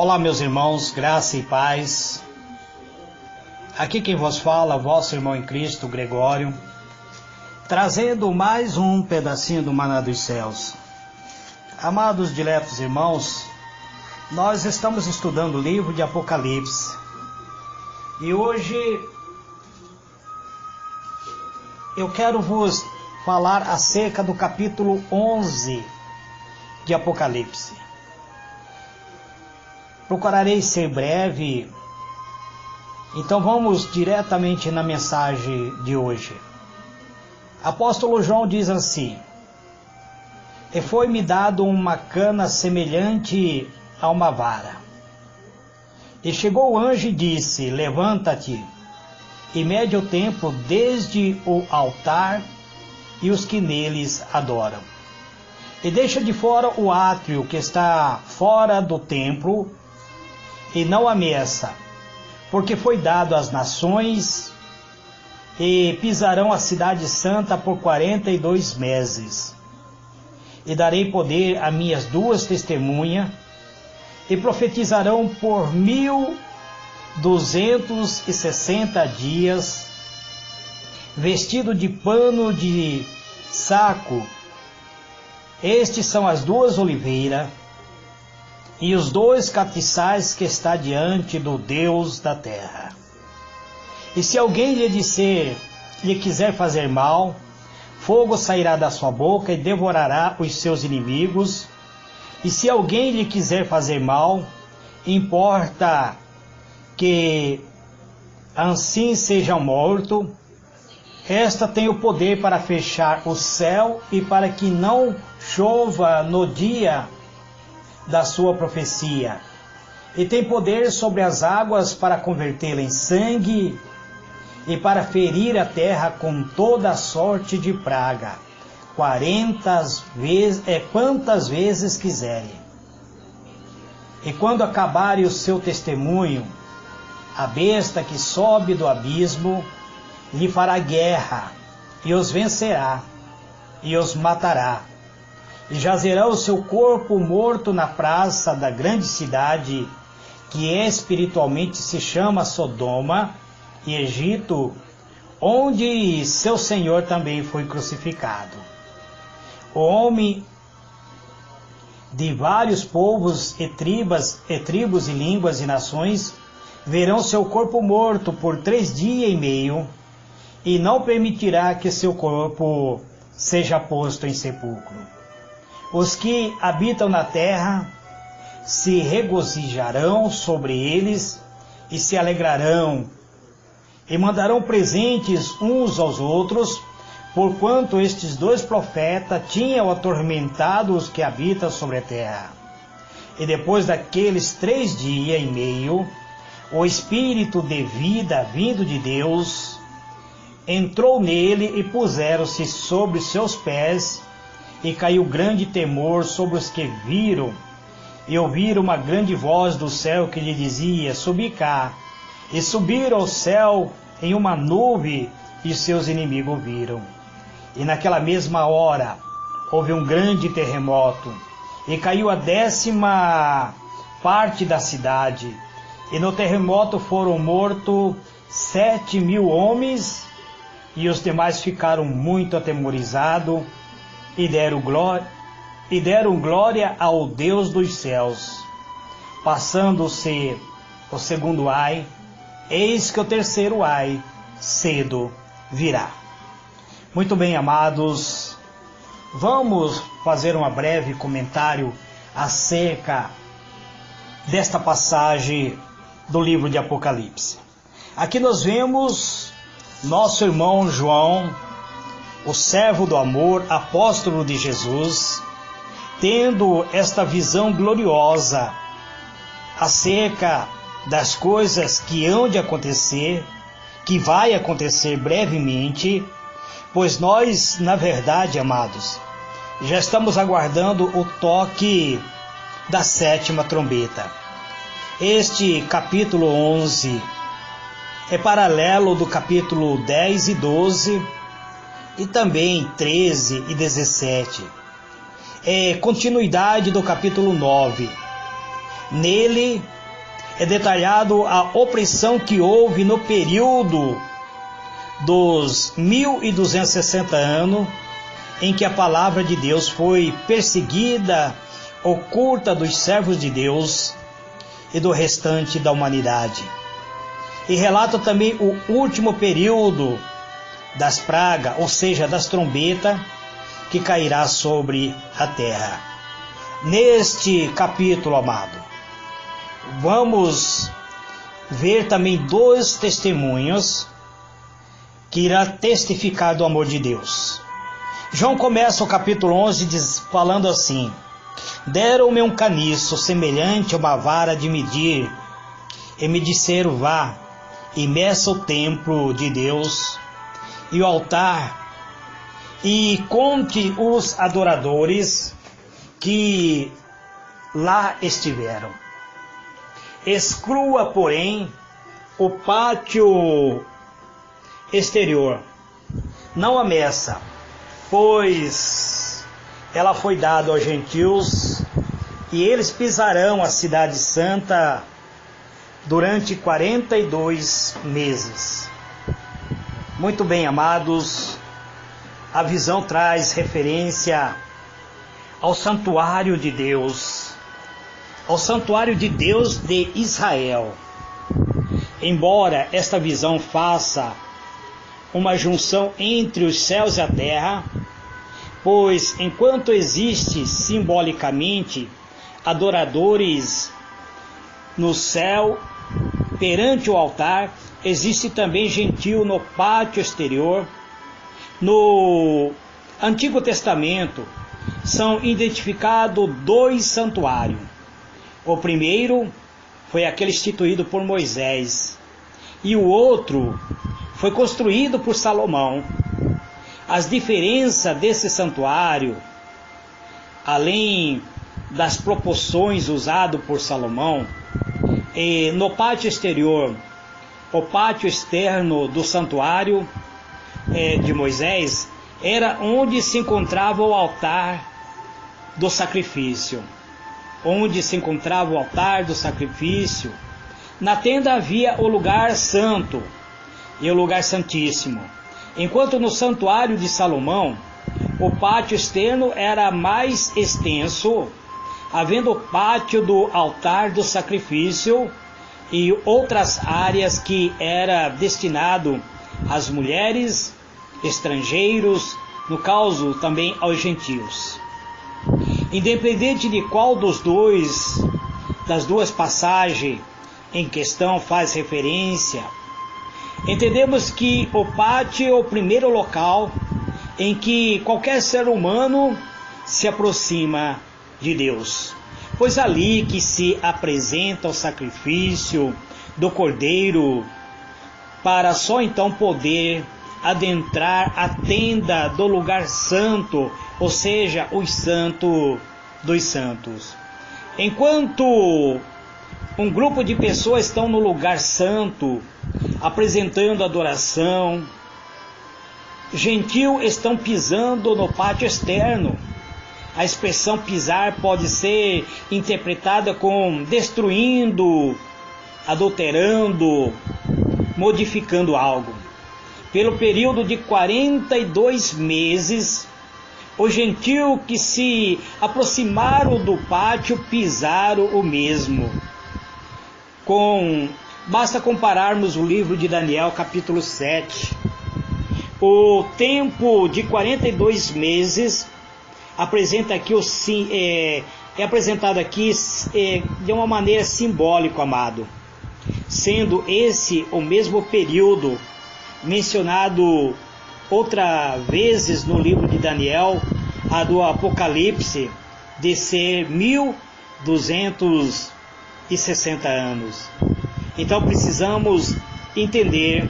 Olá, meus irmãos, graça e paz. Aqui quem vos fala, vosso irmão em Cristo, Gregório, trazendo mais um pedacinho do Maná dos Céus. Amados diletos irmãos, nós estamos estudando o livro de Apocalipse. E hoje eu quero vos falar acerca do capítulo 11 de Apocalipse. Procurarei ser breve, então vamos diretamente na mensagem de hoje. Apóstolo João diz assim: E foi-me dado uma cana semelhante a uma vara. E chegou o anjo e disse: Levanta-te, e mede o templo desde o altar e os que neles adoram. E deixa de fora o átrio que está fora do templo, e não a mesa, porque foi dado às nações, e pisarão a cidade santa por 42 meses. E darei poder a minhas duas testemunhas, e profetizarão por 1260 dias, vestido de pano de saco. Estes são as duas oliveiras, e os dois castiçais que está diante do Deus da terra. E se alguém lhe quiser fazer mal, fogo sairá da sua boca e devorará os seus inimigos. E se alguém lhe quiser fazer mal, importa que assim seja morto. Esta tem o poder para fechar o céu e para que não chova no dia da sua profecia, e tem poder sobre as águas para convertê-la em sangue, e para ferir a terra com toda sorte de praga, quantas vezes quiserem. E quando acabarem o seu testemunho, a besta que sobe do abismo lhe fará guerra, e os vencerá, e os matará. E jazerá o seu corpo morto na praça da grande cidade, que espiritualmente se chama Sodoma e Egito, onde seu Senhor também foi crucificado. O homem de vários povos e tribos e línguas e nações verão seu corpo morto por 3 dias e meio, e não permitirá que seu corpo seja posto em sepulcro. Os que habitam na terra se regozijarão sobre eles e se alegrarão, e mandarão presentes uns aos outros, porquanto estes dois profetas tinham atormentado os que habitam sobre a terra. E depois daqueles 3 dias e meio, o Espírito de vida vindo de Deus entrou nele, e puseram-se sobre seus pés, e caiu grande temor sobre os que viram, e ouviram uma grande voz do céu que lhe dizia: Subi cá. E subiram ao céu em uma nuvem, e seus inimigos viram. E naquela mesma hora houve um grande terremoto, e caiu a 10ª parte da cidade. E no terremoto foram mortos 7.000 homens, e os demais ficaram muito atemorizados, e deram glória ao Deus dos céus. Passando-se o segundo ai, eis que o terceiro ai cedo virá. Muito bem, amados, vamos fazer um breve comentário acerca desta passagem do livro de Apocalipse. Aqui nós vemos nosso irmão João, o servo do amor, apóstolo de Jesus, tendo esta visão gloriosa acerca das coisas que hão de acontecer, que vai acontecer brevemente, pois nós, na verdade, amados, já estamos aguardando o toque da 7ª trombeta. Este capítulo 11 é paralelo do capítulo 10 e 12, e também 13 e 17. É continuidade do capítulo 9. Nele é detalhado a opressão que houve no período dos 1260 anos, em que a palavra de Deus foi perseguida, oculta dos servos de Deus e do restante da humanidade. E relata também o último período das pragas, ou seja, das trombetas, que cairá sobre a terra. Neste capítulo, amado, vamos ver também dois testemunhos que irá testificar do amor de Deus. João começa o capítulo 11 falando assim: deram-me um caniço semelhante a uma vara de medir, e me disseram: vá e meça o templo de Deus e o altar, e conte os adoradores que lá estiveram. Exclua, porém, o pátio exterior, não a meça, pois ela foi dada aos gentios, e eles pisarão a cidade santa durante 42 meses. Muito bem, amados, a visão traz referência ao santuário de Deus, ao santuário de Deus de Israel. Embora esta visão faça uma junção entre os céus e a terra, pois enquanto existe simbolicamente adoradores no céu perante o altar, existe também gentio no pátio exterior. No Antigo Testamento são identificados dois santuários. O primeiro foi aquele instituído por Moisés, e o outro foi construído por Salomão. As diferenças desse santuário, além das proporções usadas por Salomão, no pátio exterior, o pátio externo do santuário de Moisés era onde se encontrava o altar do sacrifício. Onde se encontrava o altar do sacrifício, na tenda havia o lugar santo e o lugar santíssimo. Enquanto no santuário de Salomão, o pátio externo era mais extenso, havendo o pátio do altar do sacrifício e outras áreas que era destinado às mulheres, estrangeiros, no caso também aos gentios. Independente de qual das duas passagens em questão faz referência, entendemos que o pátio é o primeiro local em que qualquer ser humano se aproxima de Deus, pois ali que se apresenta o sacrifício do Cordeiro, para só então poder adentrar a tenda do lugar santo, ou seja, o santo dos santos. Enquanto um grupo de pessoas estão no lugar santo, apresentando adoração, gentios estão pisando no pátio externo. A expressão pisar pode ser interpretada como destruindo, adulterando, modificando algo. Pelo período de 42 meses, os gentios que se aproximaram do pátio pisaram o mesmo. Basta compararmos o livro de Daniel, capítulo 7. O tempo de 42 meses apresenta aqui é apresentado aqui de uma maneira simbólica, amado, sendo esse o mesmo período mencionado outras vezes no livro de Daniel, a do Apocalipse, de ser 1260 anos. Então precisamos entender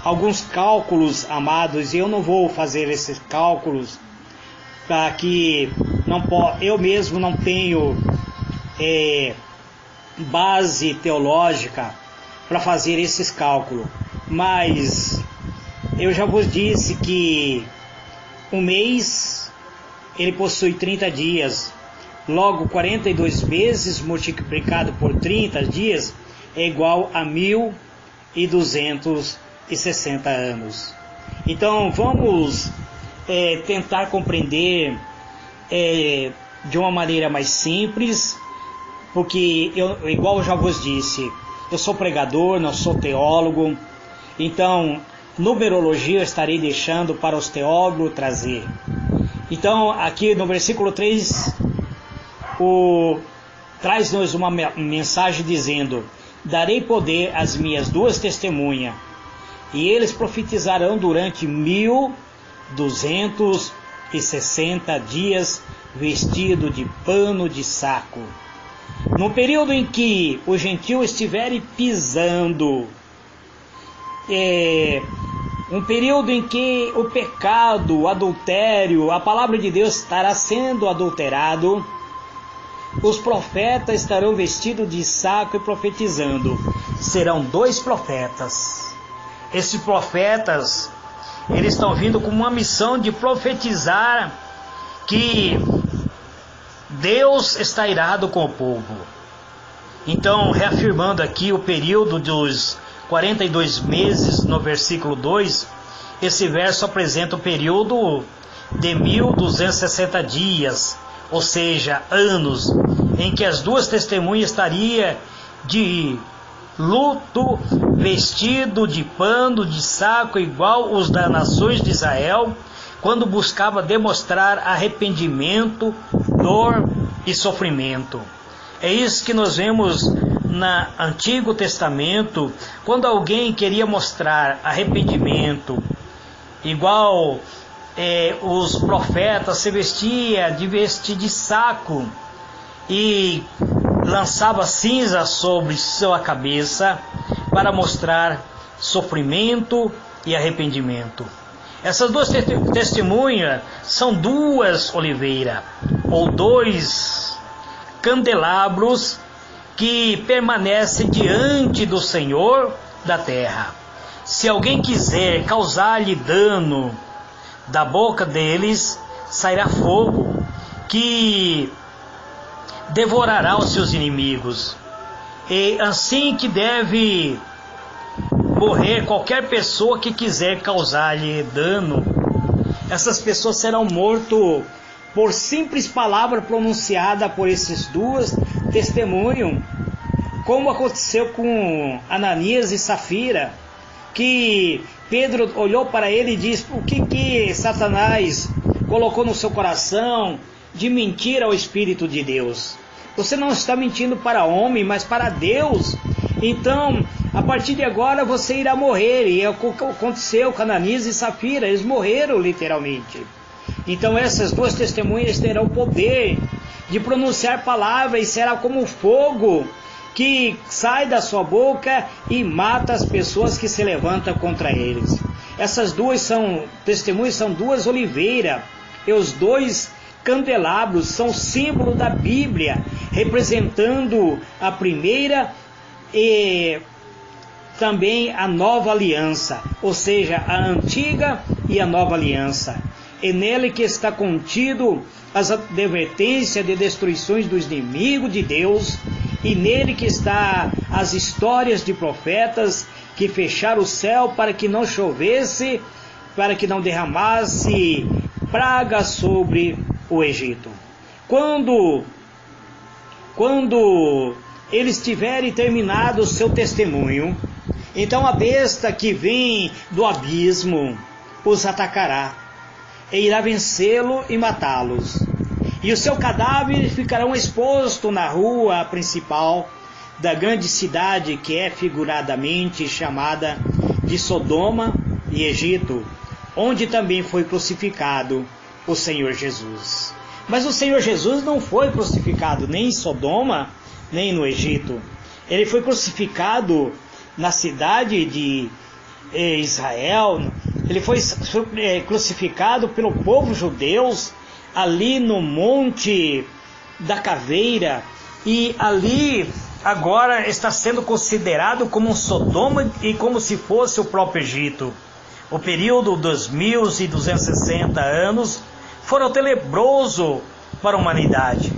alguns cálculos, amados, e eu não vou fazer esses cálculos, para que eu mesmo não tenho base teológica para fazer esses cálculos, mas eu já vos disse que um mês ele possui 30 dias, Logo, 42 meses multiplicado por 30 dias é igual a 1260 anos. Então, vamos tentar compreender de uma maneira mais simples, porque igual eu já vos disse, eu sou pregador, não sou teólogo, então numerologia eu estarei deixando para os teólogos trazer. Então, aqui no versículo 3, traz-nos uma mensagem dizendo: darei poder às minhas duas testemunhas, e eles profetizarão durante 1260 dias, vestido de pano de saco. No período em que os gentios estiverem pisando, um período em que o pecado, o adultério, a palavra de Deus estará sendo adulterado, os profetas estarão vestidos de saco e profetizando. Serão 2 profetas. Esses profetas, eles estão vindo com uma missão de profetizar que Deus está irado com o povo. Então, reafirmando aqui o período dos 42 meses no versículo 2, esse verso apresenta o período de 1260 dias, ou seja, anos, em que as duas testemunhas estariam de luto, vestido de pano de saco, igual os das nações de Israel, quando buscava demonstrar arrependimento, dor e sofrimento. É isso que nós vemos no Antigo Testamento, quando alguém queria mostrar arrependimento, igual os profetas se vestiam de saco e lançava cinza sobre sua cabeça para mostrar sofrimento e arrependimento. Essas duas testemunhas são 2 oliveiras, ou 2 candelabros que permanecem diante do Senhor da terra. Se alguém quiser causar-lhe dano, da boca deles sairá fogo que devorará os seus inimigos. E assim que deve morrer qualquer pessoa que quiser causar-lhe dano. Essas pessoas serão mortas por simples palavra pronunciada por esses 2 testemunhos, como aconteceu com Ananias e Safira, que Pedro olhou para ele e disse: o que Satanás colocou no seu coração de mentir ao Espírito de Deus? Você não está mentindo para homem, mas para Deus. Então, a partir de agora você irá morrer. E aconteceu com Ananias e Safira, eles morreram literalmente. Então essas 2 testemunhas terão o poder de pronunciar palavras, e será como fogo que sai da sua boca e mata as pessoas que se levantam contra eles. Essas 2 testemunhas são 2 oliveiras, e os 2 candelabros são símbolo da Bíblia, representando a primeira e também a nova aliança, ou seja, a antiga e a nova aliança. É nele que está contido as advertências de destruições dos inimigos de Deus, e nele que está as histórias de profetas que fecharam o céu para que não chovesse, para que não derramasse praga sobre o Egito. Quando eles tiverem terminado o seu testemunho, então a besta que vem do abismo os atacará, e irá vencê-lo e matá-los. E o seu cadáver ficarão exposto na rua principal da grande cidade, que é figuradamente chamada de Sodoma e Egito, onde também foi crucificado o Senhor Jesus. Mas o Senhor Jesus não foi crucificado nem em Sodoma, nem no Egito. Ele foi crucificado na cidade de Israel. Ele foi crucificado pelo povo judeu ali no Monte da Caveira, e ali agora está sendo considerado como um Sodoma e como se fosse o próprio Egito. O período dos 1260 anos foram tenebroso para a humanidade.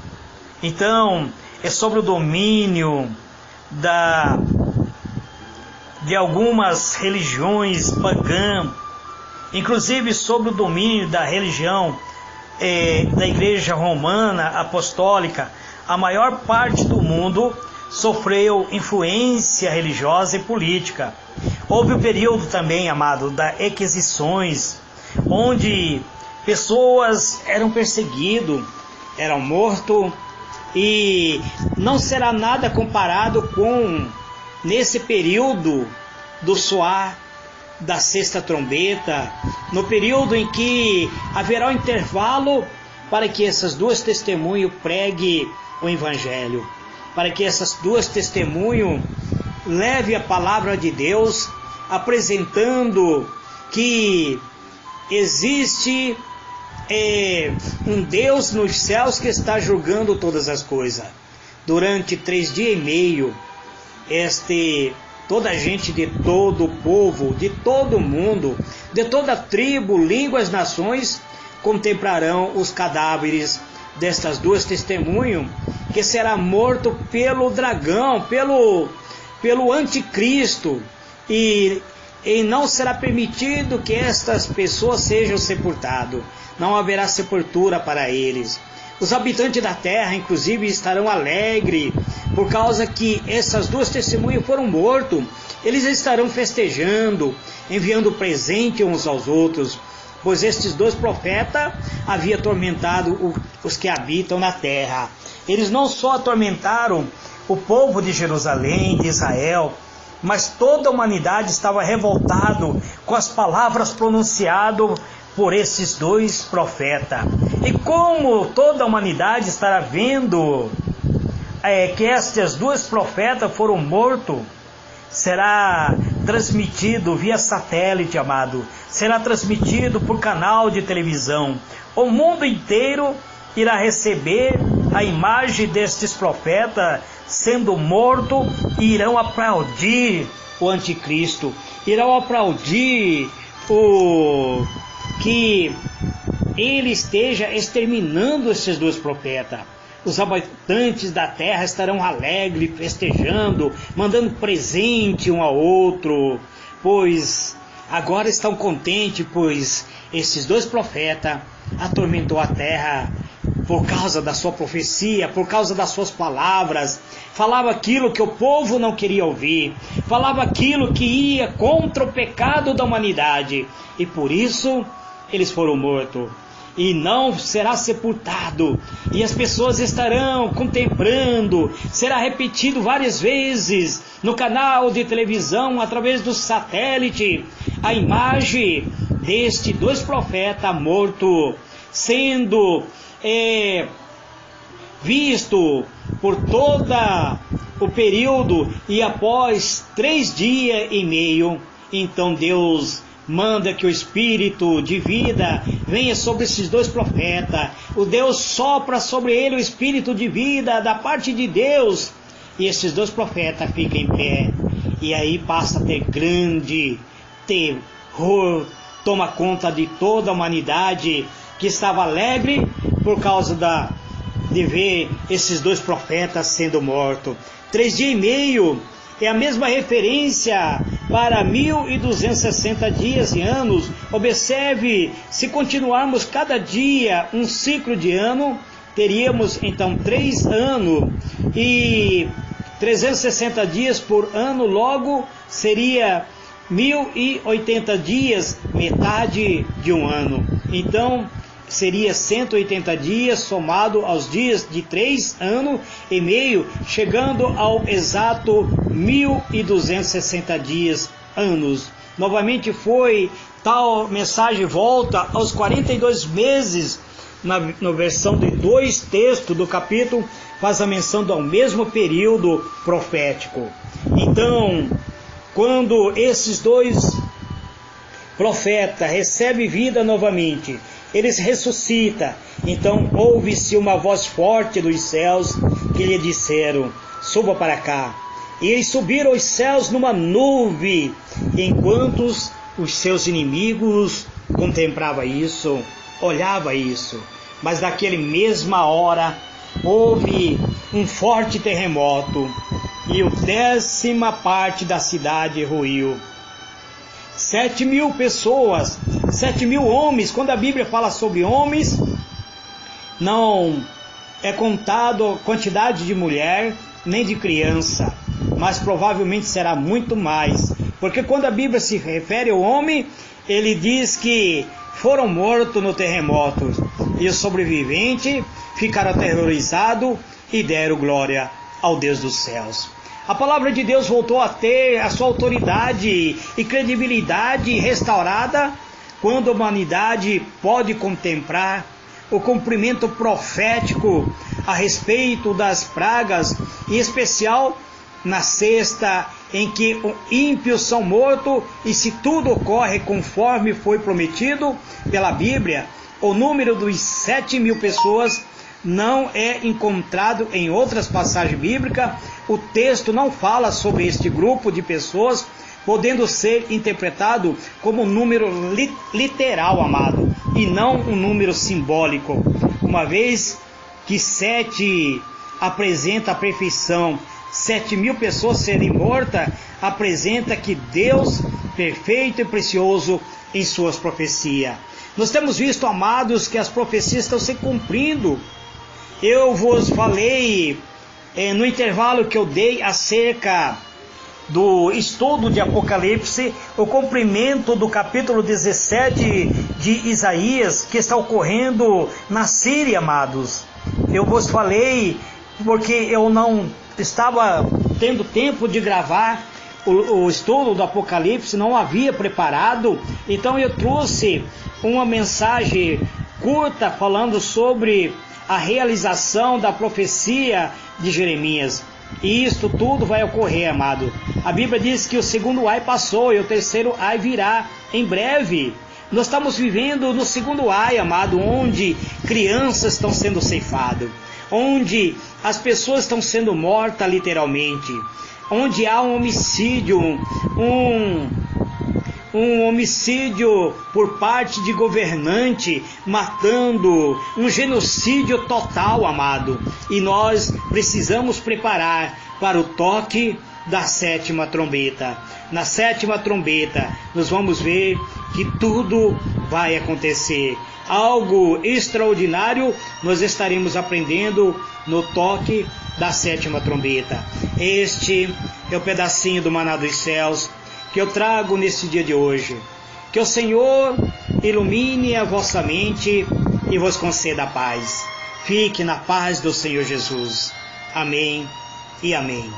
Então, é sobre o domínio de algumas religiões pagãs, inclusive sobre o domínio da religião da Igreja Romana Apostólica. A maior parte do mundo sofreu influência religiosa e política. Houve o período também, amado, das Inquisições, onde pessoas eram perseguidas, eram mortos, e não será nada comparado com nesse período do soar da sexta trombeta, no período em que haverá um intervalo para que essas duas testemunhas preguem o Evangelho, para que essas duas testemunhas levem a palavra de Deus, apresentando que existe um Deus nos céus que está julgando todas as coisas. Durante 3 dias e meio, toda a gente de todo o povo, de todo o mundo, de toda a tribo, línguas, nações, contemplarão os cadáveres destas duas testemunhas, que será morto pelo dragão, pelo anticristo, e não será permitido que estas pessoas sejam sepultadas. Não haverá sepultura para eles. Os habitantes da terra, inclusive, estarão alegres, por causa que essas duas testemunhas foram mortos. Eles estarão festejando, enviando presente uns aos outros, pois estes dois profetas haviam atormentado os que habitam na terra. Eles não só atormentaram o povo de Jerusalém, de Israel, mas toda a humanidade estava revoltado com as palavras pronunciadas por esses dois profetas. E como toda a humanidade estará vendo que estes dois profetas foram mortos, será transmitido via satélite, amado, será transmitido por canal de televisão. O mundo inteiro irá receber a imagem destes profetas sendo morto, e irão aplaudir o anticristo, irão aplaudir que ele esteja exterminando esses dois profetas. Os habitantes da terra estarão alegres, festejando, mandando presente um ao outro, pois agora estão contentes, pois esses dois profetas atormentou a terra por causa da sua profecia, por causa das suas palavras. Falava aquilo que o povo não queria ouvir, falava aquilo que ia contra o pecado da humanidade, e por isso eles foram mortos, e não será sepultado, e as pessoas estarão contemplando. Será repetido várias vezes no canal de televisão, através do satélite, a imagem deste dois profetas mortos, sendo visto por todo o período. E após 3 dias e meio, então Deus manda que o Espírito de vida venha sobre esses dois profetas. O Deus sopra sobre ele o Espírito de vida da parte de Deus, e esses dois profetas ficam em pé, e aí passa a ter grande terror, toma conta de toda a humanidade, que estava alegre por causa de ver esses dois profetas sendo mortos. 3 dias e meio é a mesma referência para 1260 dias e anos. Observe, se continuarmos cada dia um ciclo de ano, teríamos então 3 anos, e 360 dias por ano, logo seria 1080 dias, metade de um ano. Então seria 180 dias somado aos dias de 3 anos e meio, chegando ao exato 1260 dias, anos. Novamente tal mensagem volta aos 42 meses, na versão de 2 textos do capítulo, faz a menção ao mesmo período profético. Então, quando esses dois profetas recebem vida novamente, eles ressuscitam. Então ouve-se uma voz forte dos céus que lhe disseram: suba para cá. E eles subiram aos céus numa nuvem, enquanto os seus inimigos contemplavam isso, olhavam isso. Mas naquela mesma hora houve um forte terremoto e a 10ª parte da cidade ruiu. 7.000 pessoas, 7.000 homens. Quando a Bíblia fala sobre homens, não é contado a quantidade de mulher nem de criança, mas provavelmente será muito mais, porque quando a Bíblia se refere ao homem, ele diz que foram mortos no terremoto, e os sobreviventes ficaram aterrorizados e deram glória ao Deus dos céus. A palavra de Deus voltou a ter a sua autoridade e credibilidade restaurada quando a humanidade pode contemplar o cumprimento profético a respeito das pragas, em especial na sexta em que os ímpios são mortos, e se tudo ocorre conforme foi prometido pela Bíblia, o número dos 7.000 pessoas não é encontrado em outras passagens bíblicas. O texto não fala sobre este grupo de pessoas, podendo ser interpretado como um número literal, amado, e não um número simbólico. Uma vez que 7 apresenta a perfeição, 7.000 pessoas serem mortas, apresenta que Deus, perfeito e precioso em suas profecias. Nós temos visto, amados, que as profecias estão se cumprindo. Eu vos falei no intervalo que eu dei acerca do estudo de Apocalipse, o cumprimento do capítulo 17 de Isaías, que está ocorrendo na Síria, amados. Eu vos falei porque eu não estava tendo tempo de gravar o estudo do Apocalipse, não havia preparado, então eu trouxe uma mensagem curta falando sobre a realização da profecia de Jeremias. E isto tudo vai ocorrer, amado. A Bíblia diz que o segundo ai passou e o terceiro ai virá em breve. Nós estamos vivendo no segundo ai, amado, onde crianças estão sendo ceifadas, onde as pessoas estão sendo mortas literalmente, onde há um homicídio, um homicídio por parte de governante, matando, um genocídio total, amado. E nós precisamos preparar para o toque da 7ª trombeta. Na 7ª trombeta, nós vamos ver que tudo vai acontecer. Algo extraordinário nós estaremos aprendendo no toque da 7ª trombeta. Este é o pedacinho do maná dos céus que eu trago nesse dia de hoje. Que o Senhor ilumine a vossa mente e vos conceda a paz. Fique na paz do Senhor Jesus. Amém e amém.